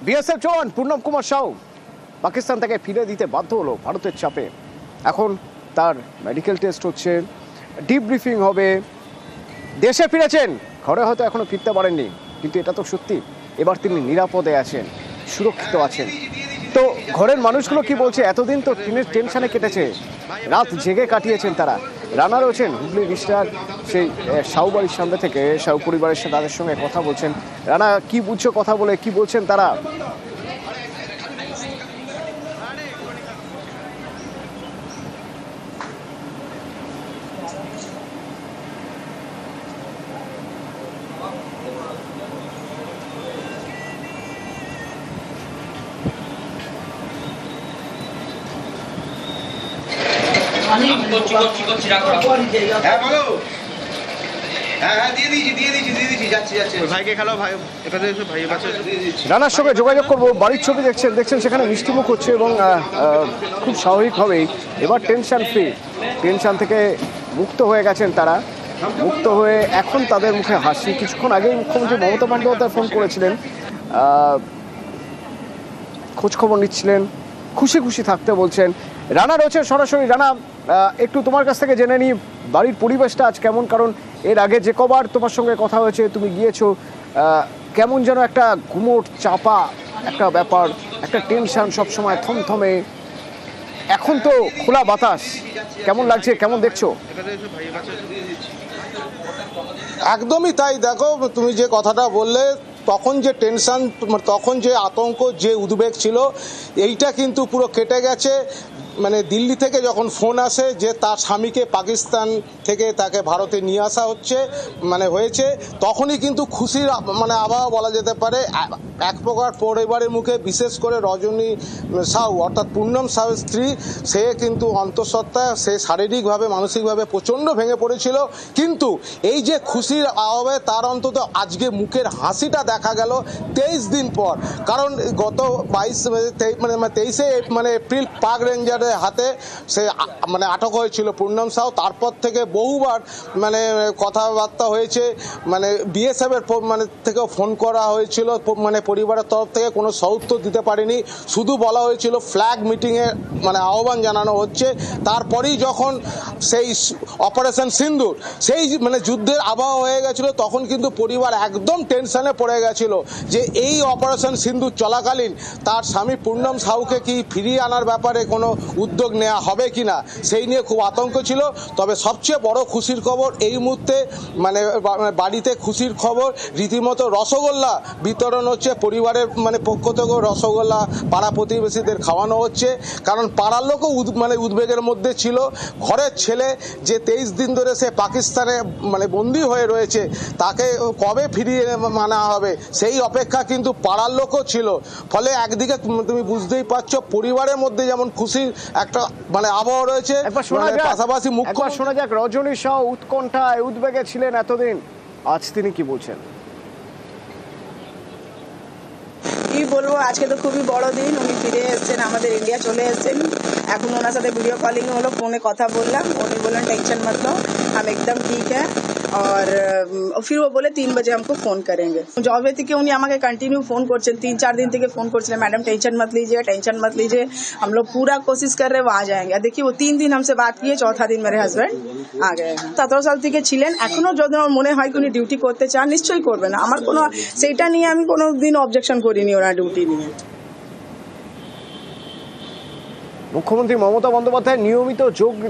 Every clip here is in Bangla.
বিএসএফ জওয়ান পূর্ণম কুমার সাউ পাকিস্তান থেকে ফিরে দিতে বাধ্য হলো ভারতের চাপে। এখন তার মেডিকেল টেস্ট হচ্ছে, ডিব্রিফিং হবে। দেশে ফিরেছেন, ঘরে হয়তো এখনো ফিরতে পারেননি, কিন্তু এটা তো সত্যি এবার তিনি নিরাপদে আছেন, সুরক্ষিত আছেন। তো ঘরের মানুষগুলো কি বলছে? এতদিন তো টেনশনে কেটেছে, রাত জেগে কাটিয়েছেন তারা। রানা রয়েছেন হুগলি রিস্টার সেই সাউ বাড়ির সামনে থেকে, সাউ পরিবারের সাথে তাদের সঙ্গে কথা বলছেন। রানা, কি বুঝছো কথা বলে, কি বলছেন তারা? রানার সঙ্গে যোগাযোগ করবো। বাড়ির ছবি দেখছেন সেখানে মিষ্টিমুখ হচ্ছে এবং খুব স্বাভাবিকভাবেই এবার টেনশন ফ্রি, টেনশন থেকে মুক্ত হয়ে গেছেন তারা। মুক্ত হয়ে এখন তাদের মুখে হাসি। কিছুক্ষণ আগেই মুখ্যমন্ত্রী মমতা বন্দ্যোপাধ্যায় ফোন করেছিলেন, খোঁজখবর নিচ্ছিলেন, খুশি খুশি থাকতে বলছেন। রানা রয়েছে সরাসরি। রানা, একটু তোমার কাছ থেকে জেনে নিই বাড়ির পরিবেশটা আজ কেমন, কারণ এর আগে যে কবার তোমার সঙ্গে কথা হয়েছে তুমি গিয়েছো, কেমন যেন একটা ঘুমোট চাপা একটা ব্যাপার, একটা টেনশন সবসময় থমথমে। এখন তো খোলা বাতাস, কেমন লাগছে, কেমন দেখছো? একদমই তাই। দেখো, তুমি যে কথাটা বললে, তখন যে টেনশন, তখন যে আতঙ্ক, যে উদ্বেগ ছিল, এইটা কিন্তু পুরো কেটে গেছে। মানে দিল্লি থেকে যখন ফোন আসে যে তার স্বামীকে পাকিস্তান থেকে তাকে ভারতে নিয়ে আসা হয়েছে, তখনই কিন্তু খুশির আবহাওয়া বলা যেতে পারে এক প্রকার পরিবারের মুখে। বিশেষ করে রজনী সাউ অর্থাৎ পূর্ণম সাউয়ের স্ত্রী, সে কিন্তু অন্তঃসত্ত্বা, সে শারীরিকভাবে মানসিকভাবে প্রচণ্ড ভেঙে পড়েছিল। কিন্তু এই যে খুশির আবহাওয়া, তার অন্তত আজকে মুখের হাসিটা দেখা গেল 23 দিন পর। কারণ গত 23 এপ্রিল পাক রেঞ্জারের হাতে সে আটক হয়েছিল পূর্ণম সাউ। তারপর থেকে বহুবার কথাবার্তা হয়েছে, বিএসএফ এর থেকেও ফোন করা হয়েছিল, পরিবারের তরফ থেকে কোনো সউত্তর দিতে পারেনি। শুধু বলা হয়েছিল ফ্ল্যাগ মিটিংয়ের আহ্বান জানানো হচ্ছে। তারপরেই যখন সেই অপারেশন সিন্দুর, সেই যুদ্ধের আবহাওয়া হয়ে গেছিল, তখন কিন্তু পরিবার একদম টেনশনে পড়ে গেছিল যে এই অপারেশন সিন্দুর চলাকালীন তার স্বামী পূর্ণম সাউকে কি ফিরিয়ে আনার ব্যাপারে কোনো উদ্যোগ নেওয়া হবে কিনা, সেই নিয়ে খুব আতঙ্ক ছিল। তবে সবচেয়ে বড় খুশির খবর এই মুহূর্তে, বাড়িতে খুশির খবর, রীতিমতো রসগোল্লা বিতরণ হচ্ছে। পরিবারের পক্ষ থেকেও রসগোল্লা পাড়া প্রতিবেশীদের খাওয়ানো হচ্ছে। কারণ পাড়ার লোকও উদ্বেগের মধ্যে ছিল। ঘরের ছেলে যে 23 দিন ধরে সে পাকিস্তানে বন্দী হয়ে রয়েছে, তাকে কবে ফিরিয়ে আনা হবে সেই অপেক্ষা কিন্তু পাড়ার লোকও ছিল। ফলে একদিকে তুমি বুঝতেই পারছো, পরিবারের মধ্যে যেমন খুশির একটা আবহাওয়া রয়েছে, পাশাপাশি শোনা যাক রজনী সাউ উৎকণ্ঠায় উদ্বেগে ছিলেন এতদিন, আজ তিনি কি বলছেন। কি বলবো, আজকে তো খুবই বড় দিন। উনি ফিরে এসেছেন, আমাদের ইন্ডিয়া চলে এসেছেন। এখন ওনার সাথে ভিডিও কলিং হলো, ফোনে কথা বললাম। উনি বললেন टेंशन मत लो, हम एकदम ठीक है। और फिर वो बोले 3 बजे हमको फोन करेंगे। जॉबे থেকে উনি আমাকে কন্টিনিউ ফোন করছেন, 3-4 दिन থেকে ফোন করছিলেন, मैडम टेंशन मत लीजिए, टेंशन मत लीजिए, हम लोग पूरा कोशिश कर रहे हैं, वो आ जाएंगे। देखिए वो 3 दिन हमसे बात किए, चौथा दिन मेरे हस्बैंड आ गए हैं। 17 সাল থেকে ছিলেন, এখনো যদি আমার মনে হয় উনি ডিউটি করতে চান, নিশ্চয়ই করবেন। আমার কোনো সেইটা নিয়ে আমি কোনো দিন অবজেকশন করিনি ওনার ডিউটি নিয়ে। মুখ্যমন্ত্রী মমতা বন্দ্যোপাধ্যায় নিয়মিত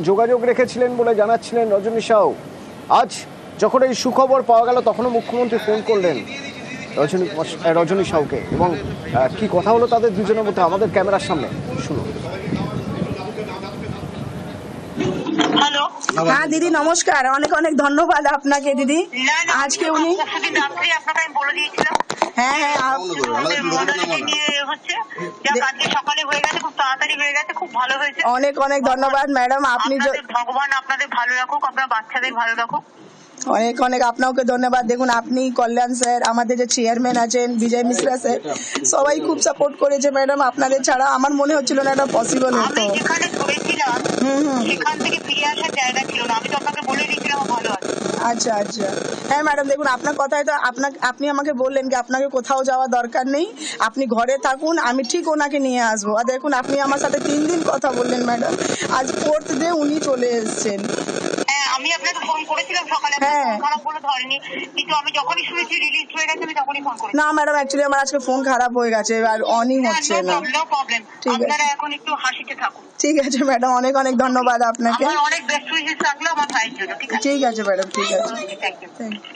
যোগাযোগ রেখেছিলেন বলে জানাচ্ছিলেন রজনী সাউ। আজ যখন এই সুখবর পাওয়া গেল, তখনও মুখ্যমন্ত্রী ফোন করলেন রজনী সাউকে, এবং কি কথা হলো তাদের দুজনের মধ্যে আমাদের ক্যামেরার সামনে শুনুন। হ্যালো, হ্যাঁ দিদি নমস্কার, অনেক অনেক ধন্যবাদ আপনাকে দিদি। আজকে উনি আপনাকে আমি বলে দিয়েছিলাম। হ্যাঁ সকালে হয়ে গেছে, খুব তাড়াতাড়ি হয়ে গেছে, খুব ভালো হয়েছে। অনেক অনেক ধন্যবাদ ম্যাডাম। আপনি ভগবান আপনাদের ভালো রাখুক, আপনার বাচ্চাদের ভালো রাখুক। অনেক অনেক আপনাকে ধন্যবাদ। দেখুন, আপনি কল্যাণ স্যার, আমাদের যে চেয়ারম্যান আছেন বিজয় মিশ্রা স্যার, সবাই খুব সাপোর্ট করেছে ম্যাডাম। আপনাদের ছাড়া আমার মনে হচ্ছিল না এটা পসিবল হতো। যেখানে গেছিলাম সেখান থেকে ফিরে আসার জায়গা ছিল না, আমি তো আপনাকে বলে দিয়েছিলাম ভালো আছে। আচ্ছা আচ্ছা, হ্যাঁ ম্যাডাম দেখুন আপনার কথায় তো আপনি আমাকে বললেন কি আপনাকে কোথাও যাওয়ার দরকার নেই, আপনি ঘরে থাকুন, আমি ঠিক ওনাকে নিয়ে আসবো। আর দেখুন আপনি আমার সাথে 3 দিন কথা বললেন ম্যাডাম, আজ 4th ডে উনি চলে এসেছেন। হ্যাঁ আমি আপনাকে ফোন করেছিলাম সকালে, হ্যাঁ। খারাপ বলে ধরেনি, কিন্তু আমি যখনই শুনেছি রিলিজ হয়ে গেছে আমি তখনই ফোন করেছি। না ম্যাডাম অ্যাকচুয়ালি আমার আজকে ফোন খারাপ হয়ে গেছে আর অনই হচ্ছে না। নো প্রবলেম, ঠিক আছে। আপনারা এখন একটু হাসিতে থাকুন। ঠিক আছে ম্যাডাম, অনেক অনেক ধন্যবাদ আপনাকে। আমার অনেক বেস্ট উইশেস থাকলো আমার ভাইয়ের জন্য। ঠিক আছে, ঠিক আছে ম্যাডাম, ঠিক আছে, থ্যাংক ইউ। Thank you.